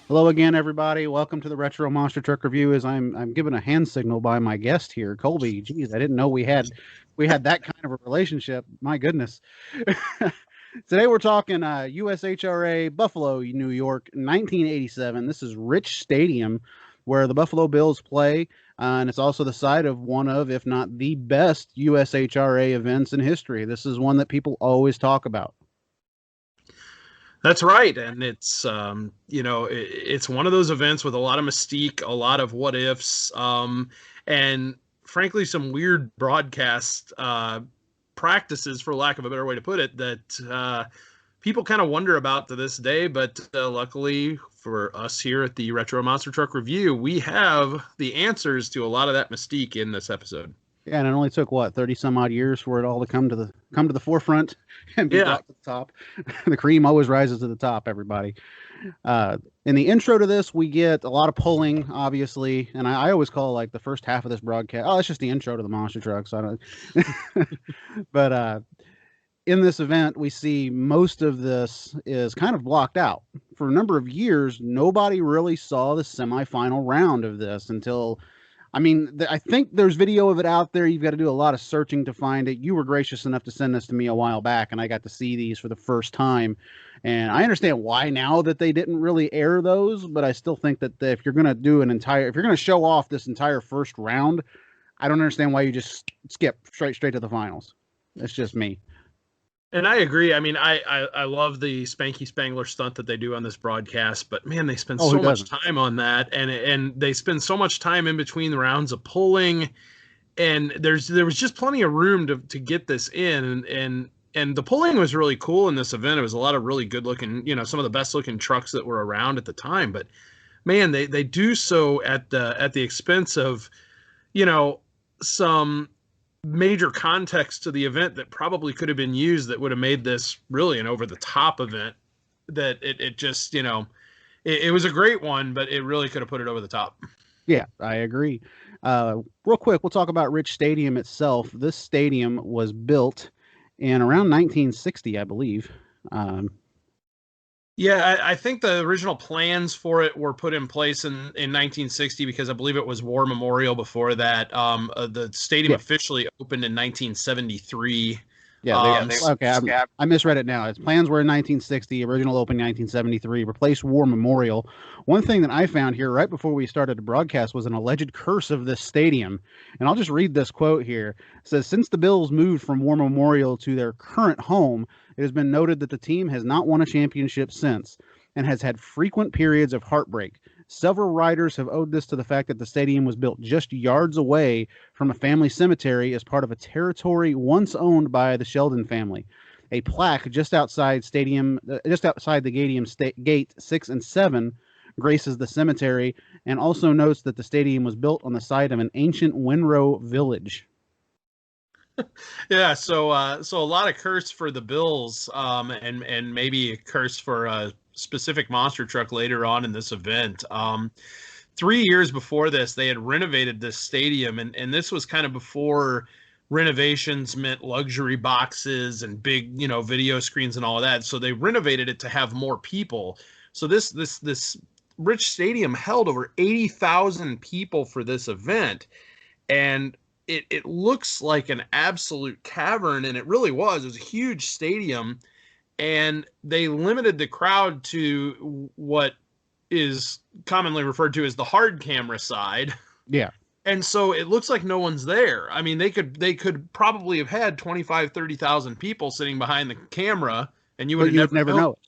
Hello again, everybody. Welcome to the Retro Monster Truck Review. As I'm given a hand signal by my guest here, Colby. Geez, I didn't know we had that kind of a relationship. My goodness. Today we're talking USHRA Buffalo, New York, 1987. This is Rich Stadium, where the Buffalo Bills play, and it's also the site of one of, if not the best, USHRA events in history. This is one that people always talk about. That's right, and it's one of those events with a lot of mystique, a lot of what ifs, and frankly, some weird broadcast practices, for lack of a better way to put it, that people kind of wonder about to this day. But luckily for us here at the Retro Monster Truck Review, we have the answers to a lot of that mystique in this episode. Yeah, and it only took what 30 some odd years for it all to come to the forefront and be Yeah, brought to the top. The cream always rises to the top, everybody. In the intro to this, we get a lot of pulling, obviously, and I always call like the first half of this broadcast. Oh, it's just the intro to the monster trucks. I don't. But in this event, we see most of this is kind of blocked out. For a number of years, nobody really saw the semifinal round of this until I mean, I think there's video of it out there. You've got to do a lot of searching to find it. You were gracious enough to send this to me a while back, and I got to see these for the first time. And I understand why now that they didn't really air those, but I still think that if you're going to do if you're going to show off this entire first round, I don't understand why you just skip straight to the finals. It's just me. and I agree. I mean, I love the Spanky Spangler stunt that they do on this broadcast, but man, they spend Oh, who so much doesn't? time on that, and they spend so much time in between the rounds of pulling, and there was just plenty of room to get this in, and the pulling was really cool in this event. It was a lot of really good looking, some of the best looking trucks that were around at the time, but man, they do so at the expense of, some major context to the event that probably could have been used that would have made this really an over the top event. That it just, it was a great one, but it really could have put it over the top. Yeah, I agree. Real quick, we'll talk about Rich Stadium itself. This stadium was built in around 1960, I believe. Um, Yeah, I think the original plans for it were put in place in 1960 because I believe it was War Memorial before that. The stadium yeah, officially opened in 1973. yeah. Yeah, Okay, I misread it now. Its plans were in 1960, original opening 1973, replaced War Memorial. One thing that I found here right before we started to broadcast was an alleged curse of this stadium. And I'll just read this quote here. It says, since the Bills moved from War Memorial to their current home, it has been noted that the team has not won a championship since and has had frequent periods of heartbreak. Several writers have owed this to the fact that the stadium was built just yards away from a family cemetery as part of a territory once owned by the Sheldon family. A plaque just outside the gate 6 and 7, graces the cemetery, and also notes that the stadium was built on the site of an ancient Winrow village. yeah. So a lot of curse for the Bills, and maybe a curse for a specific monster truck later on in this event. 3 years before this, they had renovated this stadium, and this was kind of before renovations meant luxury boxes and big, video screens and all of that. So they renovated it to have more people. So this rich stadium held over 80,000 people for this event, and it looks like an absolute cavern, and it really was. It was a huge stadium, and they limited the crowd to what is commonly referred to as the hard camera side. Yeah. And so it looks like no one's there. I mean, they could probably have had 25, 30,000 people sitting behind the camera, and you would But have you would never never known. know it.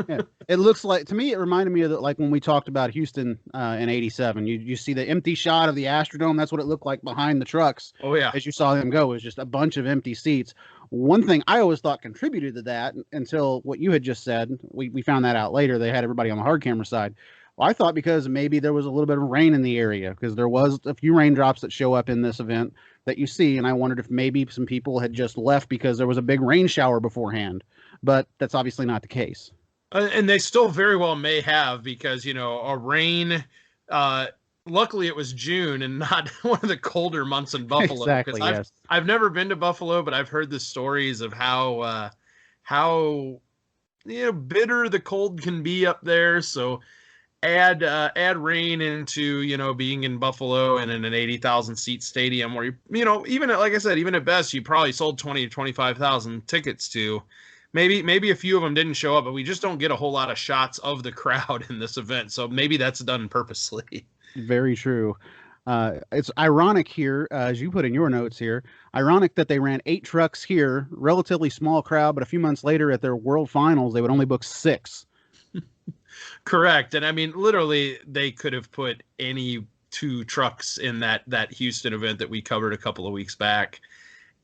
Yeah. It looks like, to me, it reminded me of like when we talked about Houston in '87. You see the empty shot of the Astrodome. That's what it looked like behind the trucks Oh yeah. as you saw them go. It was just a bunch of empty seats. One thing I always thought contributed to that until what you had just said, we found that out later. They had everybody on the hard camera side. Well, I thought because maybe there was a little bit of rain in the area because there was a few raindrops that show up in this event that you see. And I wondered if maybe some people had just left because there was a big rain shower beforehand. But that's obviously not the case. And they still very well may have, because a rain. Uh, Luckily, it was June and not one of the colder months in Buffalo. Because Exactly. I've Yes. I've never been to Buffalo, but I've heard the stories of how bitter the cold can be up there. So add rain into, being in Buffalo and in an 80,000 seat stadium where even like I said, even at best you probably sold 20 to 25,000 tickets to. Maybe a few of them didn't show up, but we just don't get a whole lot of shots of the crowd in this event. So maybe that's done purposely. Very true. It's ironic here, as you put in your notes here, ironic that they ran 8 trucks here, relatively small crowd, but a few months later at their World Finals, they would only book 6. Correct. And I mean, literally, they could have put any 2 trucks in that Houston event that we covered a couple of weeks back,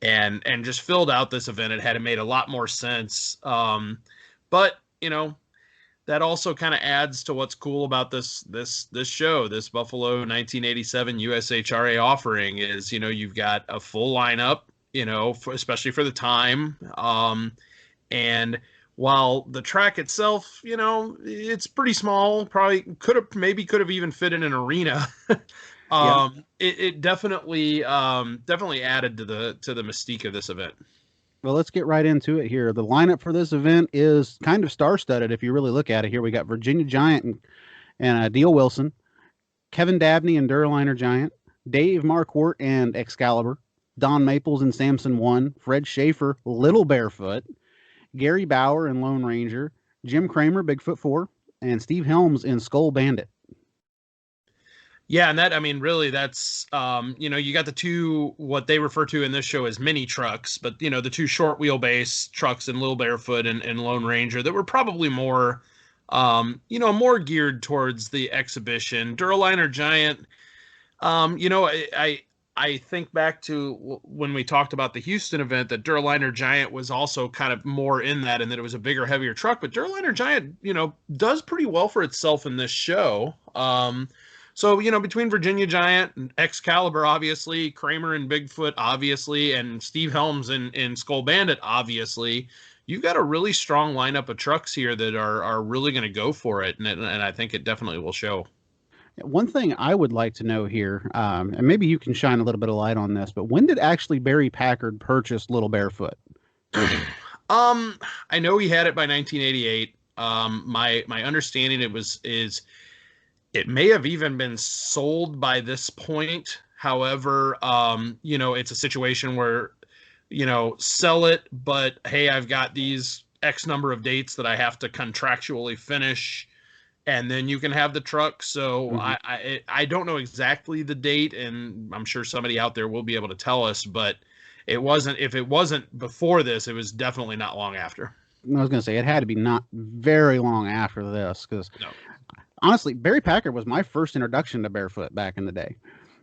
and just filled out this event. It had made a lot more sense. But that also kind of adds to what's cool about this show, this Buffalo 1987 USHRA offering is, you've got a full lineup, especially for the time. And while the track itself, it's pretty small, probably could have even fit in an arena. Yeah. It definitely added to the mystique of this event. Well, let's get right into it here. The lineup for this event is kind of star-studded if you really look at it. Here we got Virginia Giant and Deal Wilson, Kevin Dabney and Durliner Giant, Dave Marquardt and Excalibur, Don Maples and Samson One, Fred Schaefer, Little Barefoot, Gary Bauer and Lone Ranger, Jim Kramer, Bigfoot 4, and Steve Helms in Skull Bandit. Yeah, and that, I mean, really, that's, you got the 2, what they refer to in this show as mini trucks, but, the 2 short wheelbase trucks in Little Barefoot and Lone Ranger that were probably more, more geared towards the exhibition. Durliner Giant, I think back to when we talked about the Houston event that Durliner Giant was also kind of more in that, and that it was a bigger, heavier truck, but Durliner Giant, does pretty well for itself in this show. So, between Virginia Giant and Excalibur, obviously, Kramer and Bigfoot, obviously, and Steve Helms in Skull Bandit, obviously, you've got a really strong lineup of trucks here that are really going to go for it, and I think it definitely will show. One thing I would like to know here, and maybe you can shine a little bit of light on this, but when did actually Barry Packard purchase Little Barefoot? I know he had it by 1988. My understanding it may have even been sold by this point. However, it's a situation where, sell it, but hey, I've got these X number of dates that I have to contractually finish, and then you can have the truck. So I don't know exactly the date, and I'm sure somebody out there will be able to tell us, but if it wasn't before this, it was definitely not long after. I was going to say it had to be not very long after this, because honestly, Barry Packard was my first introduction to Barefoot back in the day,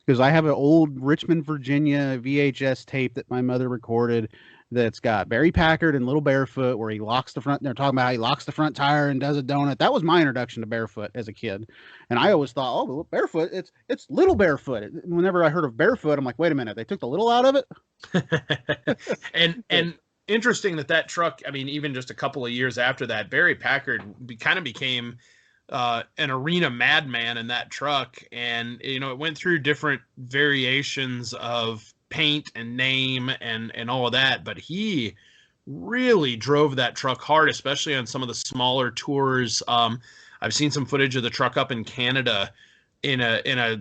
because I have an old Richmond, Virginia VHS tape that my mother recorded that's got Barry Packard and Little Barefoot where he locks the front. They're talking about how he locks the front tire and does a donut. That was my introduction to Barefoot as a kid, and I always thought, oh, Barefoot, it's Little Barefoot. Whenever I heard of Barefoot, I'm like, wait a minute, they took the little out of it. and interesting that truck. I mean, even just a couple of years after that, Barry Packard kind of became an arena madman in that truck, and it went through different variations of paint and name and all of that, but he really drove that truck hard, especially on some of the smaller tours. I've seen some footage of the truck up in Canada in a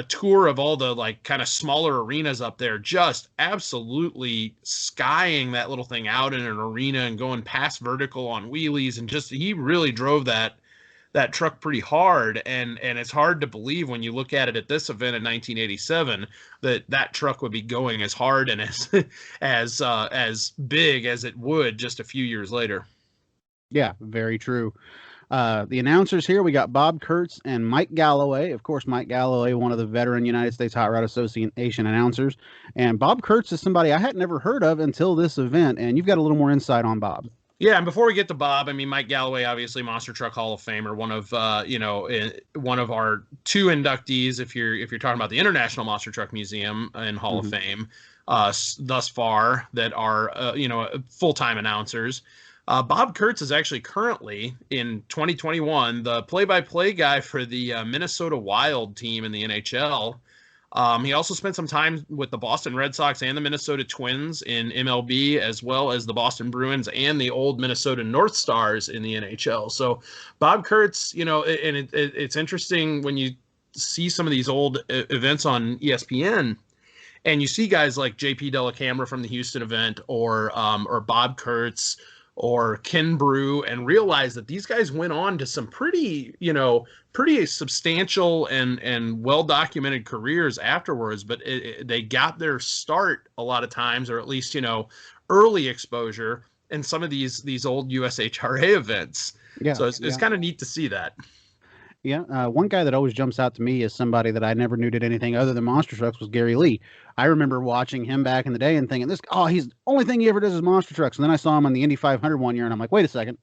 tour of all the like kind of smaller arenas up there, just absolutely skying that little thing out in an arena and going past vertical on wheelies, and just he really drove that truck pretty hard, and it's hard to believe when you look at it at this event in 1987 that truck would be going as hard and as big as it would just a few years later. Yeah, very true. The announcers here, we got Bob Kurtz and Mike Galloway. Of course, Mike Galloway, one of the veteran United States Hot Rod Association announcers. And Bob Kurtz is somebody I had never heard of until this event, and you've got a little more insight on Bob. Yeah, and before we get to Bob, I mean, Mike Galloway, obviously Monster Truck Hall of Famer, one of one of our 2 inductees if you're talking about the International Monster Truck Museum and Hall of Fame thus far that are full-time announcers. Bob Kurtz is actually currently in 2021 the play-by-play guy for the Minnesota Wild team in the NHL. He also spent some time with the Boston Red Sox and the Minnesota Twins in MLB, as well as the Boston Bruins and the old Minnesota North Stars in the NHL. So Bob Kurtz, and it's interesting when you see some of these old events on ESPN, and you see guys like JP Dellacamera from the Houston event, or Bob Kurtz, or Ken Brew, and realize that these guys went on to some pretty substantial and well documented careers afterwards. But they got their start a lot of times, or at least early exposure in some of these old USHRA events. Yeah, so it's kind of neat to see that. Yeah, one guy that always jumps out to me as somebody that I never knew did anything other than monster trucks was Gary Lee. I remember watching him back in the day and thinking, he's the only thing he ever does is monster trucks. And then I saw him on the Indy 500 one year, and I'm like, wait a second,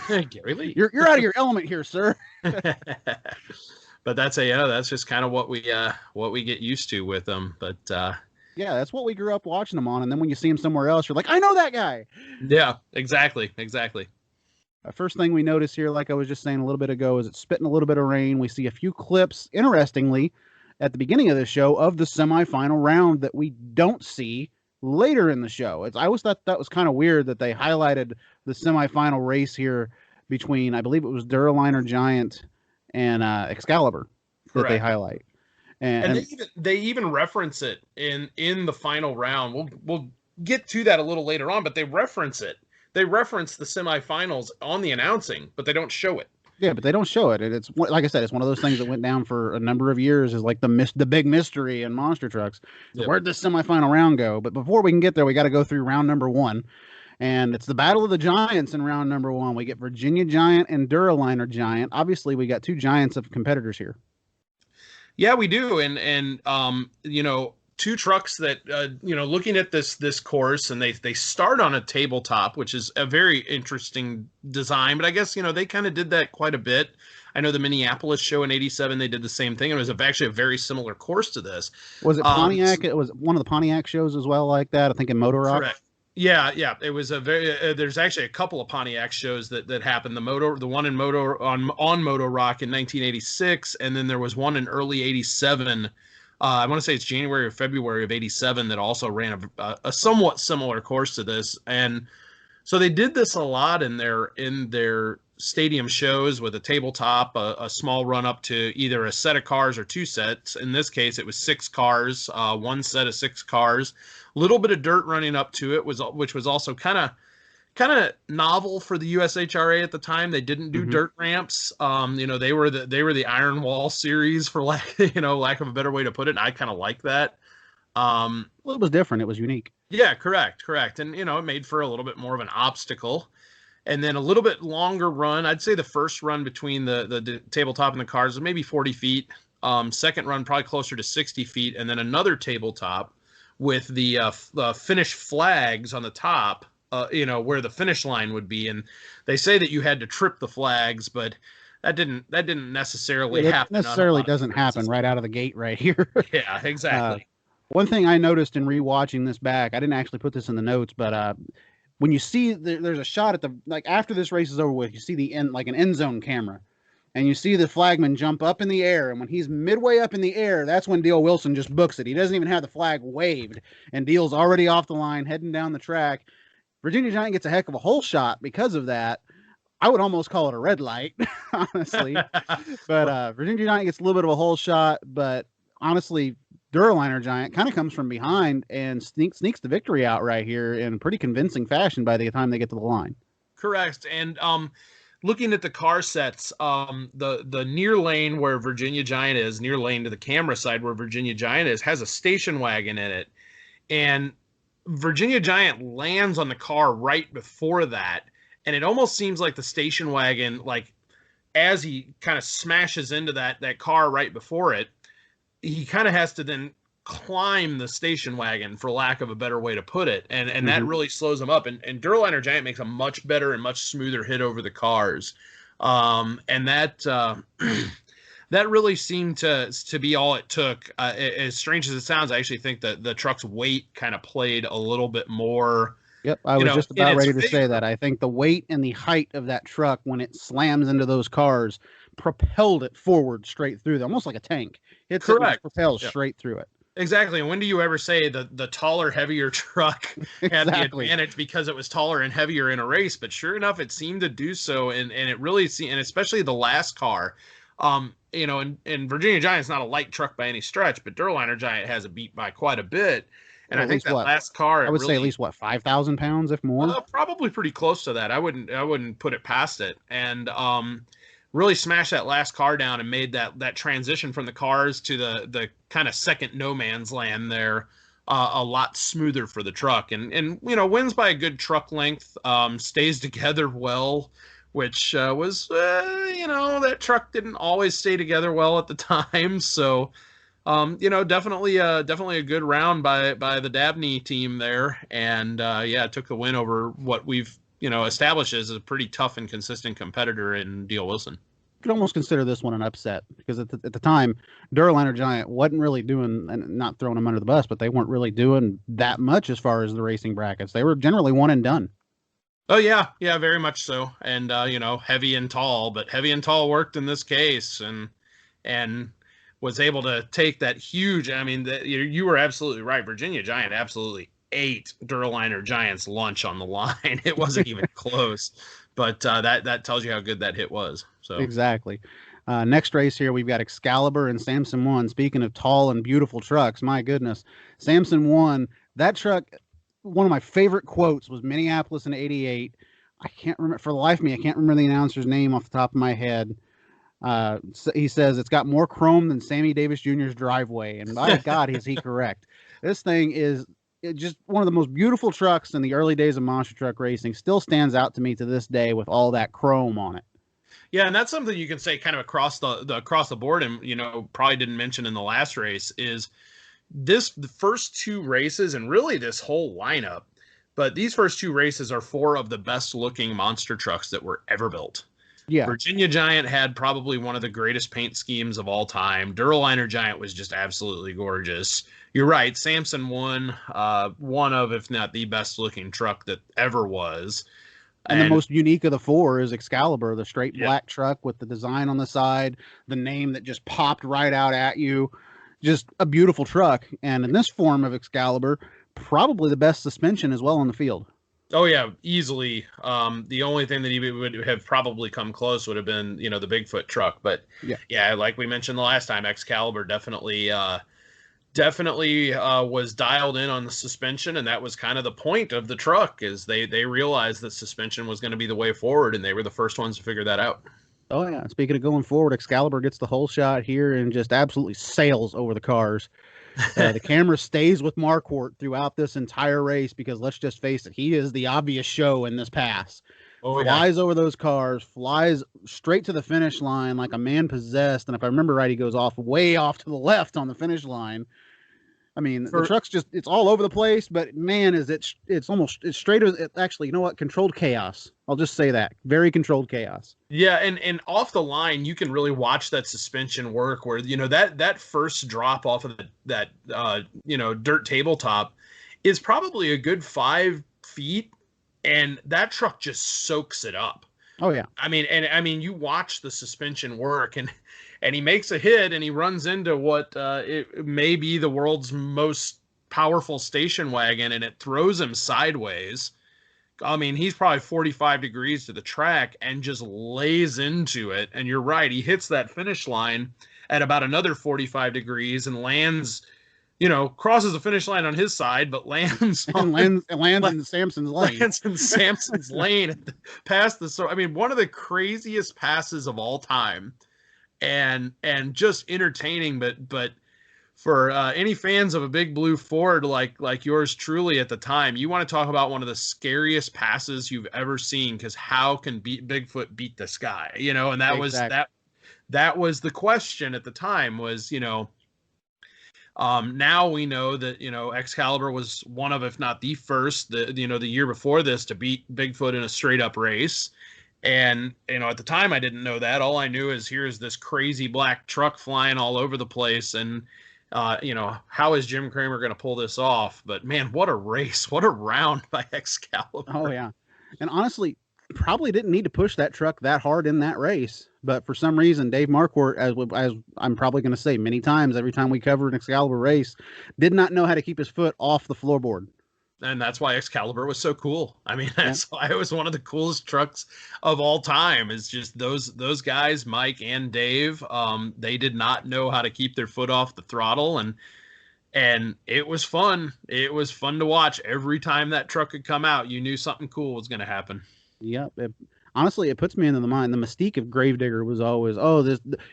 Gary Lee, you're out of your element here, sir. But that's just kind of what we get used to with them. But yeah, that's what we grew up watching them on. And then when you see him somewhere else, you're like, I know that guy. Yeah, exactly. First thing we notice here, like I was just saying a little bit ago, is it's spitting a little bit of rain. We see a few clips, interestingly, at the beginning of the show of the semifinal round that we don't see later in the show. I always thought that was kind of weird that they highlighted the semifinal race here between, I believe it was Duraliner Giant and Excalibur that they highlight. And they even reference it in the final round. We'll get to that a little later on, but they reference it. They reference the semifinals on the announcing, but they don't show it. Yeah, but they don't show it. And it's like I said, it's one of those things that went down for a number of years is like the big mystery in monster trucks. Yep. Where'd this semifinal round go? But before we can get there, we got to go through round number 1. And it's the Battle of the Giants in round number 1. We get Virginia Giant and Duraliner Giant. Obviously, we got 2 giants of competitors here. Yeah, we do. And 2 trucks that looking at this course, and they start on a tabletop, which is a very interesting design, but I guess they kind of did that quite a bit. I know the Minneapolis show in '87 they did the same thing. It was actually a very similar course to this. Was it Pontiac? It was one of the Pontiac shows as well, like that. I think in Motor Rock. Correct. Yeah. It was a very. There's actually a couple of Pontiac shows that happened. The one in Motor on Motor Rock in 1986, and then there was one in early '87. I want to say it's January or February of '87 that also ran a somewhat similar course to this, and so they did this a lot in their stadium shows with a tabletop, a small run up to either a set of cars or 2 sets. In this case, it was 6 cars, 1 set of 6 cars. A little bit of dirt running up to it which was also kind of novel for the USHRA at the time. They didn't do dirt ramps. They were the Iron Wall series, for lack of a better way to put it. And I kind of like that. Well, it was different. It was unique. Yeah, correct. And it made for a little bit more of an obstacle. And then a little bit longer run. I'd say the first run between the tabletop and the cars was maybe 40 feet. Second run probably closer to 60 feet, and then another tabletop with the finish flags on the top. Where the finish line would be, and they say that you had to trip the flags, but that didn't necessarily happen. Necessarily doesn't happen right out of the gate right here. Yeah, exactly. One thing I noticed in rewatching this back, I didn't actually put this in the notes, but when you see there's a shot at after this race is over with, you see the end, like an end zone camera, and you see the flagman jump up in the air, and when he's midway up in the air, that's when Dale Wilson just books it. He doesn't even have the flag waved, and Dale's already off the line, heading down the track. Virginia Giant gets a heck of a hole shot because of that. I would almost call it a red light, honestly. But Virginia Giant gets a little bit of a hole shot, but honestly, Duraliner Giant kind of comes from behind and sneaks the victory out right here in pretty convincing fashion by the time they get to the line. Correct. And looking at the car sets, the near lane where Virginia Giant is, near lane to the camera side where Virginia Giant is, has a station wagon in it. And Virginia Giant lands on the car right before that, and it almost seems like the station wagon, like as he kind of smashes into that car right before it, he kind of has to then climb the station wagon, for lack of a better way to put it, and that really slows him up. And Duraliner Giant makes a much better and much smoother hit over the cars, and that that really seemed to be all it took. As strange as it sounds, I actually think that the truck's weight kind of played a little bit more. Yep, I was just about ready to say that. I think the weight and the height of that truck when it slams into those cars propelled it forward straight through them, almost like a tank. Hits it and just Correct. propels Yeah. straight through it. Exactly. And when do you ever say the taller, heavier truck had the Exactly. advantage because it was taller and heavier in a race? But sure enough, it seemed to do so, and it really seemed, and especially the last car. And Virginia Giant's not a light truck by any stretch, but Durliner Giant has it beat by quite a bit. And Well, I at think least that what? last car, I would say at least what, 5,000 pounds, if more. probably pretty close to that. I wouldn't put it past it. And really smashed that last car down and made that transition from the cars to the kind of second no man's land there a lot smoother for the truck. And wins by a good truck length, stays together well, which was that truck didn't always stay together well at the time. So definitely a good round by the Dabney team there, and took the win over what we've established as a pretty tough and consistent competitor in D.L. Wilson. You could almost consider this one an upset because at the time, Durliner Giant wasn't really doing, and not throwing them under the bus, but they weren't really doing that much as far as the racing brackets. They were generally one and done. Oh yeah, very much so, and heavy and tall, but heavy and tall worked in this case, and was able to take that huge. I mean, you were absolutely right. Virginia Giant absolutely ate Durliner Giant's lunch on the line. It wasn't even close, but that tells you how good that hit was. So Exactly. Next race here, we've got Excalibur and Samson won. Speaking of tall and beautiful trucks, my goodness, Samson won. That truck, one of my favorite quotes was Minneapolis in '88. I can't remember for the life of me. I can't remember the announcer's name off the top of my head. He says it's got more chrome than Sammy Davis Jr.'s driveway, and by God, is he correct? This thing is just one of the most beautiful trucks in the early days of monster truck racing. Still stands out to me to this day with all that chrome on it. Yeah, and that's something you can say kind of across the board, and probably didn't mention in the last race is the first two races, and really this whole lineup. But these first two races are four of the best looking monster trucks that were ever built. Yeah. Virginia Giant had probably one of the greatest paint schemes of all time. Durliner Giant was just absolutely gorgeous. You're right. Samson won one of, if not the best looking truck that ever was. And the most unique of the four is Excalibur, the straight black truck with the design on the side, the name that just popped right out at you. Just a beautiful truck. And in this form of Excalibur, probably the best suspension as well on the field. Oh yeah, easily. The only thing that he would have probably come close would have been, the Bigfoot truck. But yeah, like we mentioned the last time, Excalibur definitely was dialed in on the suspension, and that was kind of the point of the truck, is they realized that suspension was going to be the way forward, and they were the first ones to figure that out. Oh yeah, speaking of going forward, Excalibur gets the whole shot here and just absolutely sails over the cars. The camera stays with Marquardt throughout this entire race because let's just face it, he is the obvious show in this pass. Flies over those cars, flies straight to the finish line like a man possessed. And if I remember right, he goes way off to the left on the finish line. I mean, the truck's it's all over the place, but man, it's straight as actually, you know what? Controlled chaos. I'll just say that. Very controlled chaos. Yeah, and off the line, you can really watch that suspension work where, that first drop off of that dirt tabletop is probably a good 5 feet, and that truck just soaks it up. Oh yeah. I mean, you watch the suspension work, and he makes a hit, and he runs into what it may be the world's most powerful station wagon, and it throws him sideways. I mean, he's probably 45 degrees to the track and just lays into it. And you're right, he hits that finish line at about another 45 degrees and lands, crosses the finish line on his side, but lands in Samson's lane. Lands in Samson's lane past the. So I mean, one of the craziest passes of all time. And just entertaining, but for any fans of a big blue Ford like yours truly at the time, you want to talk about one of the scariest passes you've ever seen, because how can Bigfoot beat this guy? And that that was the question at the time was, now we know that, Excalibur was one of, if not the first, the year before this to beat Bigfoot in a straight up race. And, at the time I didn't know that. All I knew is here's this crazy black truck flying all over the place. And, how is Jim Kramer going to pull this off? But man, what a race, what a round by Excalibur. Oh yeah. And honestly, probably didn't need to push that truck that hard in that race. but for some reason, Dave Marquardt, as I'm probably going to say many times every time we cover an Excalibur race, did not know how to keep his foot off the floorboard. And that's why Excalibur was so cool. I mean, Yeah. that's why it was one of the coolest trucks of all time. Is just those guys, Mike and Dave. They did not know how to keep their foot off the throttle, and it was fun. It was fun to watch. Every time that truck would come out, you knew something cool was going to happen. Yep. Honestly, it puts me into the mind. The mystique of Gravedigger was always,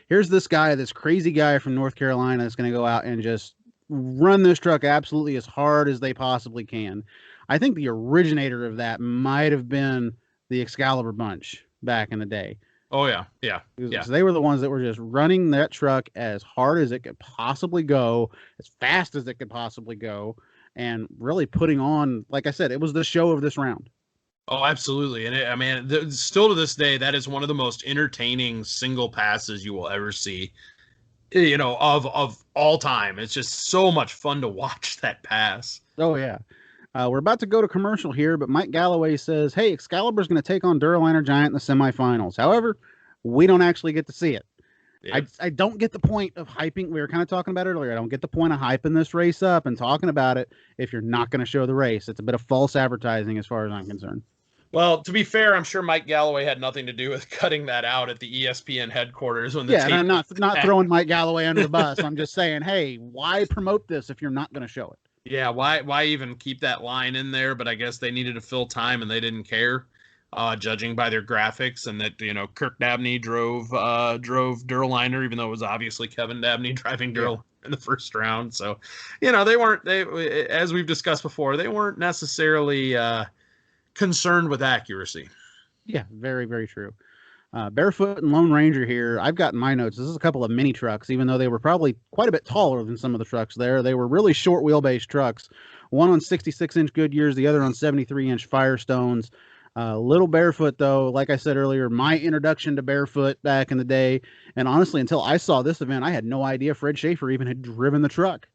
here's this guy, this crazy guy from North Carolina that's going to go out and just run this truck absolutely as hard as they possibly can. I think the originator of that might have been the Excalibur bunch back in the day. Oh yeah, yeah, yeah. So they were the ones that were just running that truck as hard as it could possibly go, as fast as it could possibly go, and really putting on, like I said, it was the show of this round. Oh, absolutely. And I mean, still to this day, that is one of the most entertaining single passes you will ever see, you know, of all time. It's just so much fun to watch that pass. Oh yeah. We're about to go to commercial here, but Mike Galloway says, hey, Excalibur's going to take on Duraliner Giant in the semifinals. However, we don't actually get to see it. Yep. I don't get the point of hyping. We were kind of talking about it earlier. I don't get the point of hyping this race up and talking about it if you're not going to show the race. It's a bit of false advertising as far as I'm concerned. Well, to be fair, I'm sure Mike Galloway had nothing to do with cutting that out at the ESPN headquarters when the and I'm not throwing Mike Galloway under the bus. I'm just saying, hey, why promote this if you're not going to show it? Yeah, why even keep that line in there? But I guess they needed to fill time and they didn't care, judging by their graphics, and that, you know, Kirk Dabney drove Duraliner, even though it was obviously Kevin Dabney driving Duraliner in the first round. So, you know, they as we've discussed before, they weren't necessarily concerned with accuracy. Yeah, very, very true. Barefoot and Lone Ranger here. I've got in my notes, this is a couple of mini trucks, even though they were probably quite a bit taller than some of the trucks there. They were really short wheelbase trucks, one on 66-inch Goodyears, the other on 73-inch Firestones. Little Barefoot, though, like I said earlier, my introduction to Barefoot back in the day. And honestly, until I saw this event, I had no idea Fred Schaefer even had driven the truck.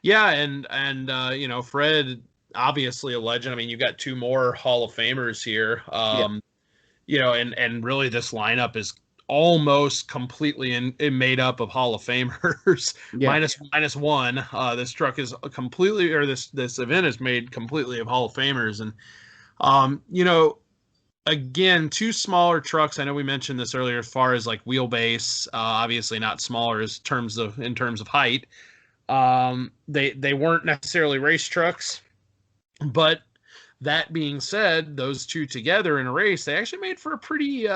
Yeah, and you know, Fred, obviously a legend. I mean, you got two more Hall of Famers here. You know, and really this lineup is almost completely made up of Hall of Famers, minus one. This truck is completely, or this event is made completely of Hall of Famers. And, you know, again, two smaller trucks. I know we mentioned this earlier as far as like wheelbase, obviously not smaller in terms of height. They weren't necessarily race trucks, but that being said, those two together in a race, they actually made for a pretty,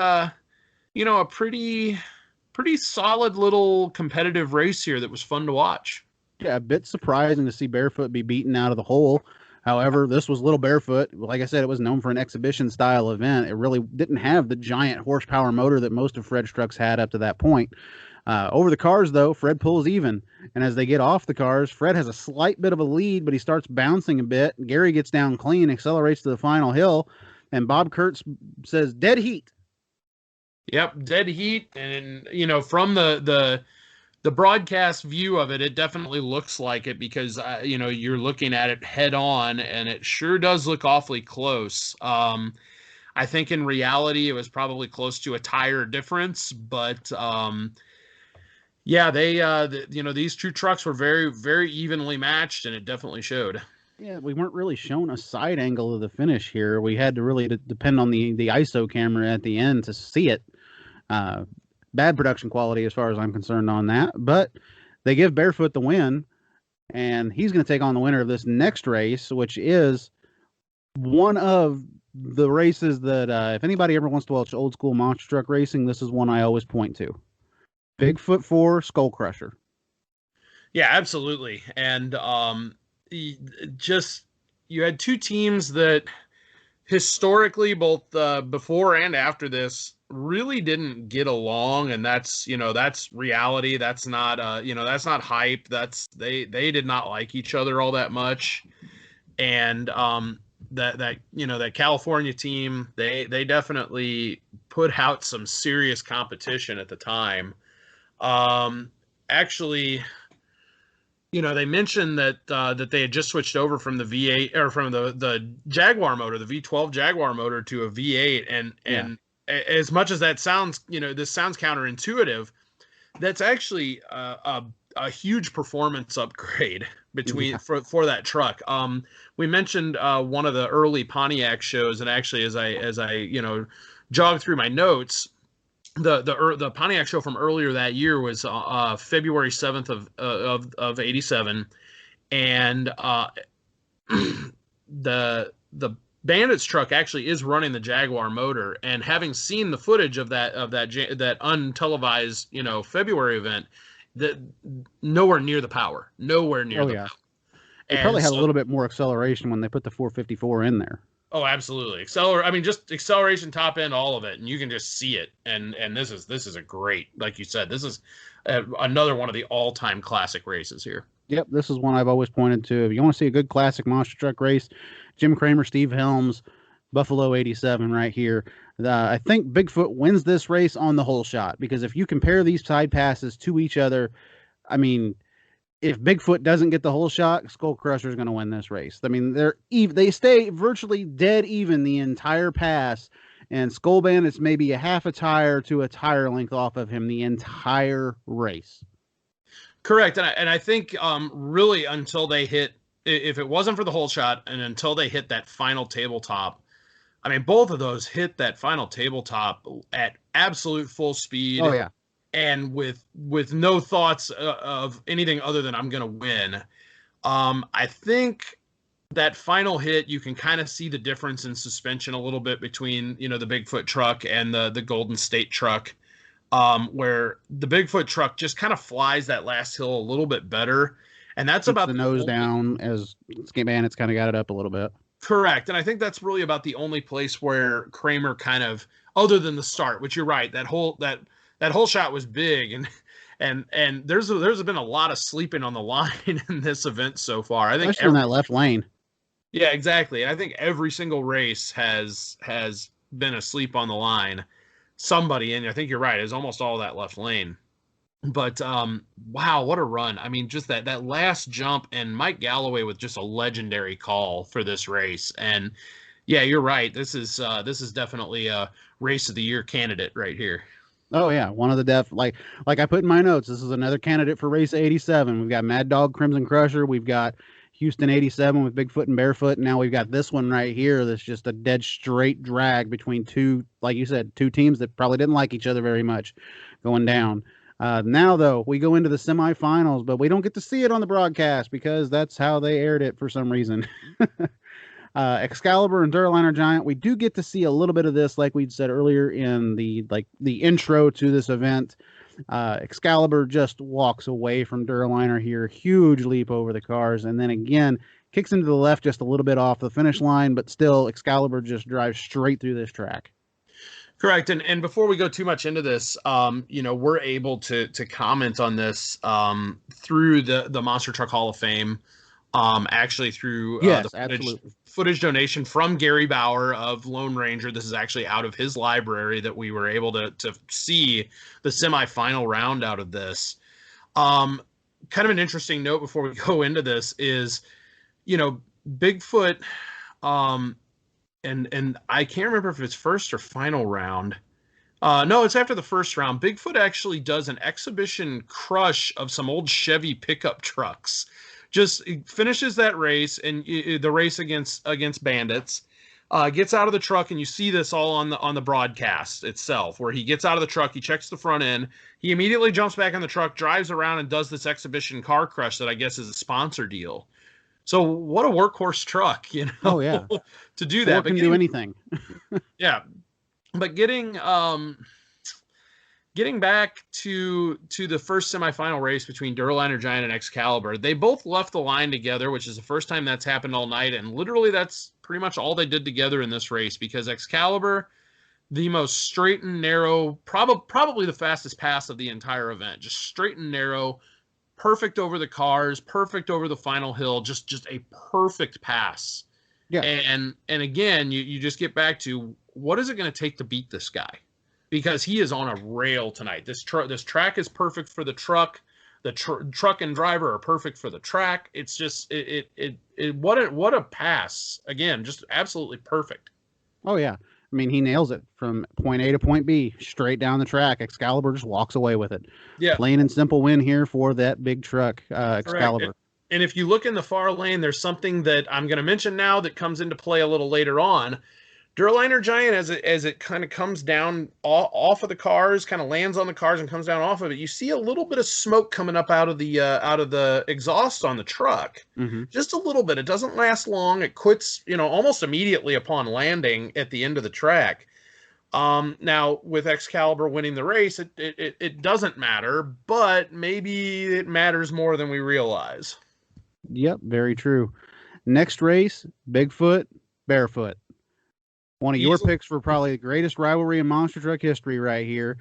pretty solid little competitive race here that was fun to watch. Yeah, a bit surprising to see Barefoot be beaten out of the hole. However, this was Little Barefoot. Like I said, it was known for an exhibition style event. It really didn't have the giant horsepower motor that most of Fred's trucks had up to that point. Over the cars, though, Fred pulls even. And as they get off the cars, Fred has a slight bit of a lead, but he starts bouncing a bit. Gary gets down clean, accelerates to the final hill, and Bob Kurtz says, dead heat. Yep, dead heat. And, you know, from the broadcast view of it, it definitely looks like it because, you know, you're looking at it head on, and it sure does look awfully close. I think in reality, it was probably close to a tire difference, but yeah, you know, these two trucks were very, very evenly matched, and it definitely showed. Yeah, we weren't really shown a side angle of the finish here. We had to really depend on the ISO camera at the end to see it. Bad production quality as far as I'm concerned on that, but they give Barefoot the win, and he's going to take on the winner of this next race, which is one of the races that if anybody ever wants to watch old school monster truck racing, this is one I always point to. Bigfoot 4 Skull Crusher. Yeah, absolutely. And just you had two teams that historically, both before and after this, really didn't get along, and that's, you know, that's reality. That's not you know, that's not hype. That's they did not like each other all that much. And that you know, that California team, they definitely put out some serious competition at the time. Actually, you know, they mentioned that they had just switched over from the V8 or from the Jaguar motor, the V12 Jaguar motor, to a V8, and as much as that sounds, this sounds counterintuitive, that's actually a huge performance upgrade Yeah. for that truck. We mentioned one of the early Pontiac shows, and actually, as I jogged through my notes, the Pontiac show from earlier that year was February 7th of '87, and the Bandits truck actually is running the Jaguar motor, and having seen the footage of that untelevised February event, that nowhere near the power, nowhere near Oh the yeah. power. They And probably had a so, little bit more acceleration when they put the 454 in there. oh, absolutely, I mean, just acceleration, top end, all of it, and you can just see it. And this is a great, like you said, this is another one of the all-time classic races here. Yep, this is one I've always pointed to. If you want to see a good classic monster truck race, Jim Kramer, Steve Helms, Buffalo '87 right here. I think Bigfoot wins this race on the whole shot because if you compare these side passes to each other, I mean, if Bigfoot doesn't get the whole shot, Skull Crusher is going to win this race. I mean, they stay virtually dead even the entire pass, and Skull Bandit's maybe a half a tire to a tire length off of him the entire race. Correct, and I think really until they hit, if it wasn't for the whole shot, and until they hit that final tabletop, I mean, both of those hit that final tabletop at absolute full speed, Oh yeah, and with no thoughts of anything other than I'm gonna win. I think that final hit, you can kind of see the difference in suspension a little bit between the Bigfoot truck and the Golden State truck. Where the Bigfoot truck just kind of flies that last hill a little bit better. And that's keeps about the the nose only, down as Bandit's kind of got it up a little bit. correct. And I think that's really about the only place where Kramer kind of, other than the start, which you're right, that whole shot was big, and there's been a lot of sleeping on the line in this event so far. I think Especially in that left lane. yeah, exactly. And I think every single race has been asleep on the line. Somebody, and I think you're right, is almost all that left lane. But wow, what a run. I mean, just that last jump, and Mike Galloway with just a legendary call for this race. And yeah, you're right. This is definitely a race of the year candidate right here. Oh yeah, one of the like I put in my notes. This is another candidate for race '87. We've got Mad Dog Crimson Crusher. We've got Houston '87 with Bigfoot and Barefoot. And now we've got this one right here. That's just a dead straight drag between two, like you said, two teams that probably didn't like each other very much, going down. Now though, we go into the semifinals, but we don't get to see it on the broadcast because that's how they aired it for some reason. Excalibur and Durliner Giant. We do get to see a little bit of this, like we'd said earlier in the intro to this event. Excalibur just walks away from Durliner here, huge leap over the cars, and then again kicks into the left just a little bit off the finish line, but still Excalibur just drives straight through this track. Correct. And before we go too much into this, we're able to comment on this through the Monster Truck Hall of Fame. Actually through Yes, the absolutely. footage donation from Gary Bauer of Lone Ranger. This is actually out of his library that we were able to see the semifinal round out of this. Kind of an interesting note before we go into this is, Bigfoot, and I can't remember if it's first or final round. No, it's after the first round. Bigfoot actually does an exhibition crush of some old Chevy pickup trucks. Just finishes that race, and the race against Bandits, gets out of the truck, and you see this all on the broadcast itself, where he gets out of the truck, he checks the front end, he immediately jumps back in the truck, drives around, and does this exhibition car crush that I guess is a sponsor deal. So what a workhorse truck, Oh yeah, to do Ford that. can do anything. Yeah, but getting back to the first semifinal race between Durliner Giant and Excalibur, they both left the line together, which is the first time that's happened all night, and literally that's pretty much all they did together in this race, because Excalibur, the most straight and narrow, probably the fastest pass of the entire event, just straight and narrow, perfect over the cars, perfect over the final hill, just a perfect pass. Yeah. And again, you just get back to, what is it going to take to beat this guy? Because he is on a rail tonight. This track is perfect for the truck. The truck and driver are perfect for the track. It's just what a pass. Again, just absolutely perfect. Oh yeah. I I mean, he nails it from point A to point B, straight down the track. Excalibur just walks away with it. Yeah, Plain and simple win here for that big truck, correct. Excalibur. And if you look in the far lane, there's something that I'm going to mention now that comes into play a little later on. Durliner Giant, as it kind of comes down off of the cars, kind of lands on the cars and comes down off of it, you see a little bit of smoke coming up out of the exhaust on the truck. Mm-hmm. Just a little bit. It doesn't last long. It quits, almost immediately upon landing at the end of the track. Now with Excalibur winning the race, it doesn't matter, but maybe it matters more than we realize. Yep, very true. Next race, Bigfoot, Barefoot. One of your picks for probably the greatest rivalry in monster truck history right here.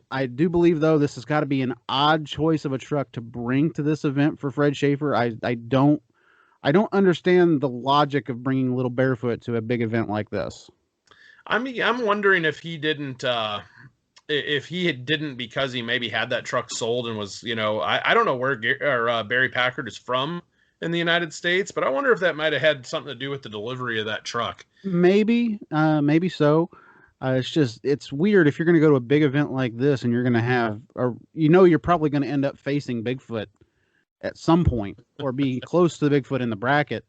I do believe, though, this has got to be an odd choice of a truck to bring to this event for Fred Schaefer. I don't understand the logic of bringing Little Barefoot to a big event like this. I mean, I'm wondering if he didn't because he maybe had that truck sold and was, I don't know where Barry Packard is from in the United States, but I wonder if that might have had something to do with the delivery of that truck. Maybe so. It's weird if you're going to go to a big event like this and you're going to have, you're probably going to end up facing Bigfoot at some point or be close to the Bigfoot in the bracket.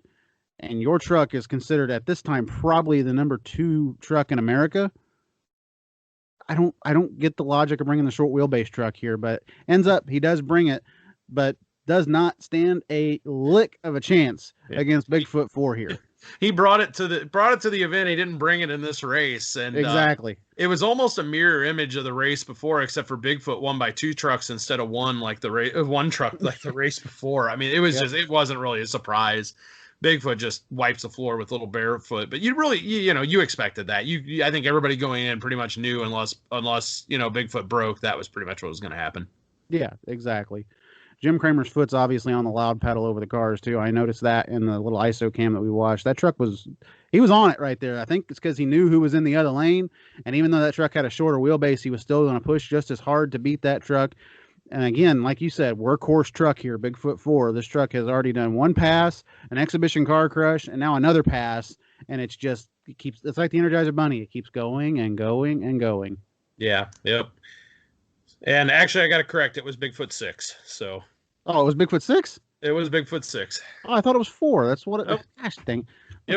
And your truck is considered at this time probably the number 2 truck in America. I don't get the logic of bringing the short wheelbase truck here, but ends up he does bring it, but does not stand a lick of a chance against Bigfoot 4 here. He brought it to the event. He didn't bring it in this race, and exactly. It was almost a mirror image of the race before, except for Bigfoot won by 2 trucks instead of one truck like the race before. I mean, it was it wasn't really a surprise. Bigfoot just wipes the floor with Little Barefoot, but you expected that. I think everybody going in pretty much knew unless Bigfoot broke, that was pretty much what was going to happen. Yeah, exactly. Jim Kramer's foot's obviously on the loud pedal over the cars too. I noticed that in the little ISO cam that we watched. That truck he was on it right there. I think it's because he knew who was in the other lane, and even though that truck had a shorter wheelbase, he was still going to push just as hard to beat that truck. And again, like you said, workhorse truck here, Bigfoot 4. This truck has already done 1 pass, an exhibition car crush, and now another pass. And it's like the Energizer Bunny. It keeps going and going and going. Yeah. Yep. And actually, I got to correct. It was Bigfoot 6. So. Oh, it was Bigfoot 6? It was Bigfoot 6. Oh, I thought it was 4. That's what it. Nope. Gosh dang!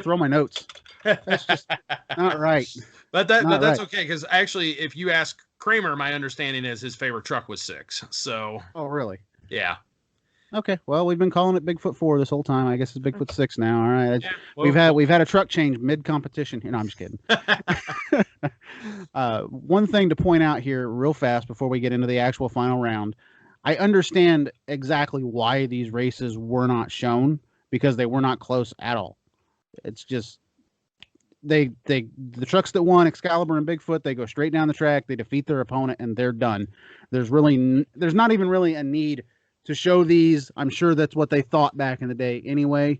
Throw my notes. That's just not right. But that's okay, because actually, if you ask Kramer, my understanding is his favorite truck was 6. So. Oh, really? Yeah. Okay. Well, we've been calling it Bigfoot 4 this whole time. I guess it's Bigfoot 6 now. All right. Yeah, well, we've had a truck change mid competition. No, I'm just kidding. One thing to point out here, real fast, before we get into the actual final round. I understand exactly why these races were not shown, because they were not close at all. It's just the trucks that won, Excalibur and Bigfoot, they go straight down the track, they defeat their opponent, and they're done. There's not even really a need to show these. I'm sure that's what they thought back in the day anyway.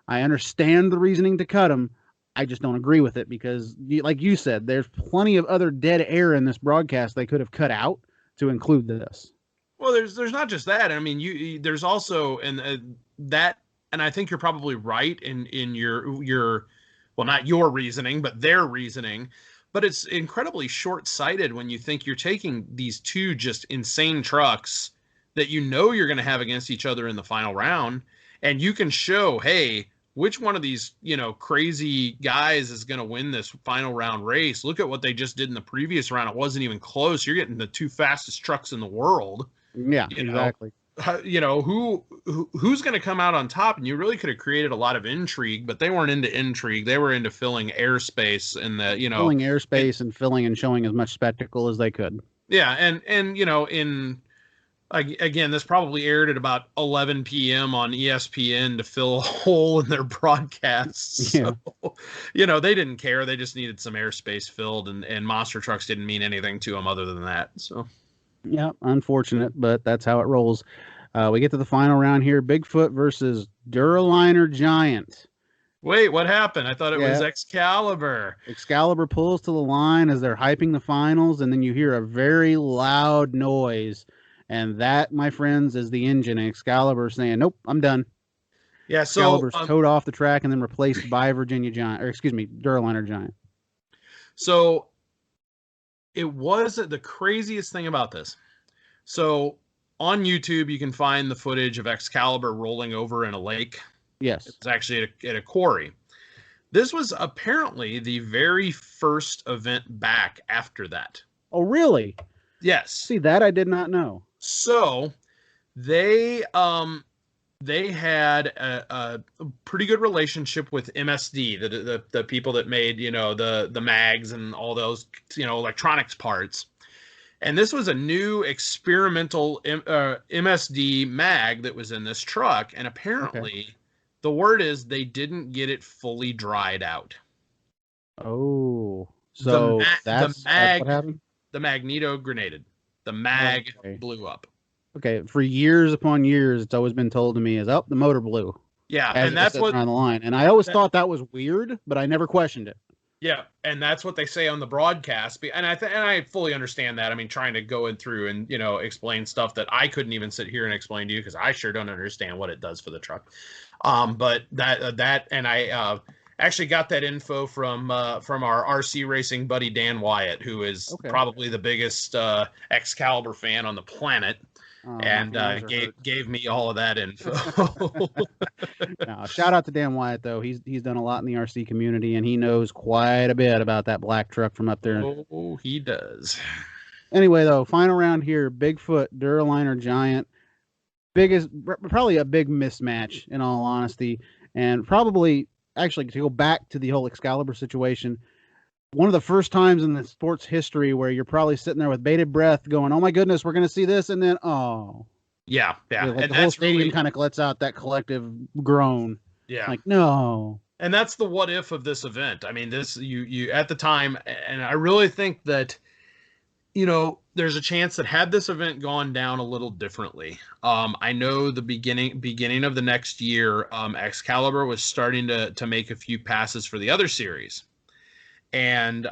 I understand the reasoning to cut them. I just don't agree with it because, like you said, there's plenty of other dead air in this broadcast they could have cut out to include this. Well, there's not just that. I mean, there's also that, and I think you're probably right in your well, not your reasoning, but their reasoning. But it's incredibly short-sighted when you think you're taking these 2 just insane trucks that you're going to have against each other in the final round, and you can show, hey, which one of these crazy guys is going to win this final round race? Look at what they just did in the previous round. It wasn't even close. You're getting the 2 fastest trucks in the world. Yeah, exactly. Who's going to come out on top? And you really could have created a lot of intrigue, but they weren't into intrigue. They were into filling airspace and filling airspace and filling and showing as much spectacle as they could. Yeah, and again, this probably aired at about 11 p.m. on ESPN to fill a hole in their broadcasts. Yeah. So, they didn't care. They just needed some airspace filled, and monster trucks didn't mean anything to them other than that. So. Yeah, unfortunate, but that's how it rolls. We get to the final round here. Bigfoot versus Durliner Giant. Wait, what happened? I thought it was Excalibur. Excalibur pulls to the line as they're hyping the finals, and then you hear a very loud noise. And that, my friends, is the engine. And Excalibur saying, nope, I'm done. Yeah, so Excalibur's towed off the track and then replaced by Durliner Giant. So it was the craziest thing about this. So on YouTube, you can find the footage of Excalibur rolling over in a lake. Yes. It's actually at a quarry. This was apparently the very first event back after that. Oh, really? Yes. See, that I did not know. So they had a pretty good relationship with MSD, the people that made, the mags and all those, electronics parts. And this was a new experimental MSD mag that was in this truck. And apparently the word is they didn't get it fully dried out. Oh, so that's what happened? The magneto grenaded. The mag blew up. Okay, for years upon years, it's always been told to me is, oh, the motor blew. Yeah, and that's what on the line. And I always thought that was weird, but I never questioned it. Yeah, and that's what they say on the broadcast. And I fully understand that. I mean, trying to go in through and explain stuff that I couldn't even sit here and explain to you because I sure don't understand what it does for the truck. But that and I actually got that info from our RC racing buddy Dan Wyatt, who is probably the biggest Excalibur fan on the planet. And gave me all of that info. Now, shout out to Dan Wyatt, though. He's done a lot in the RC community, and he knows quite a bit about that black truck from up there. Oh, he does. Anyway, though, final round here: Bigfoot, Duraliner Giant. Probably a big mismatch, in all honesty, and probably actually to go back to the whole Excalibur situation. One of the first times in the sport's history where you're probably sitting there with bated breath going, oh my goodness, we're going to see this. And then, oh. Yeah. Like and the whole stadium kind of lets out that collective groan. Yeah. Like, no. And that's the what if of this event. I mean, this, you at the time, and I really think that, there's a chance that had this event gone down a little differently. I know the beginning of the next year, Excalibur was starting to make a few passes for the other series. And,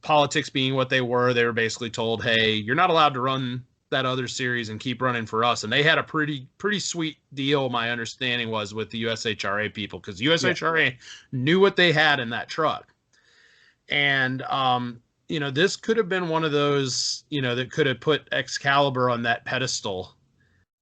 politics being what they were basically told, hey, you're not allowed to run that other series and keep running for us. And they had a pretty sweet deal, my understanding was, with the USHRA people, because USHRA knew what they had in that truck. And, this could have been one of those, that could have put Excalibur on that pedestal.